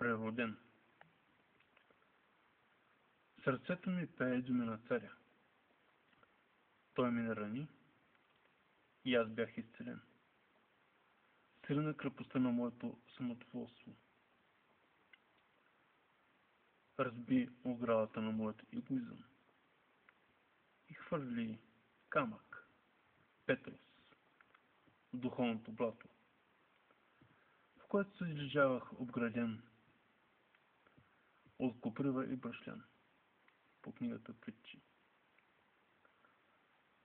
Преводен. Сърцето ми пее думи на царя. Той ме нарани и аз бях изцелен. Срина крепостта на моето самодоволство. Разби оградата на моят егоизъм и хвърли камък, петрос, в духовното блато, в което се излежавах обграден от коприва и брашлян по книгата Притчи.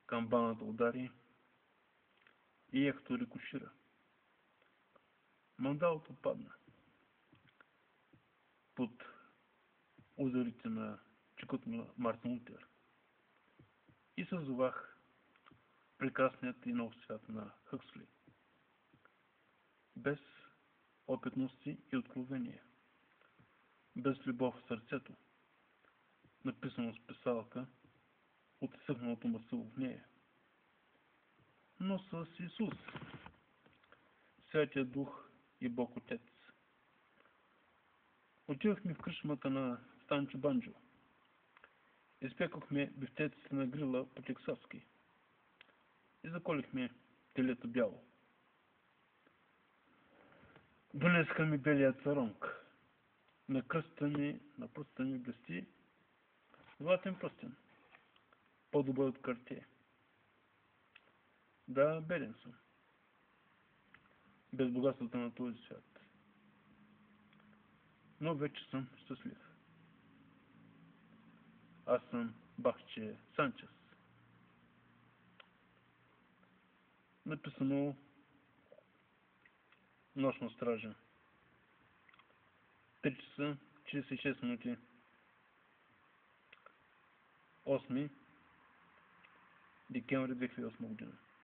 Камбаната удари и ехто рикошира. Мандалото падна под ударите на чекот на Мартин Лутер и съзовах прекрасният и нов свят на Хъксли. Без опитности и откровение, без любов в сърцето, написано с писалка от изсъхналото масило в нея, но с Исус, Святия Дух и Бог Отец. Отивахме в кръчмата на Станчо Банджо. Изпекохме бифтеците на грила по-тексаски и заколихме телето бяло. Донесха ми белия царонг. На пръста ми блести златен пръстен, по-добър от Картие. Да, беден съм, без богатството на този свят, но вече съм щастлив. Аз съм Бахче Санчес. Написано Нощна стража. 3 часа 46 минути. 8 декември 2008 година.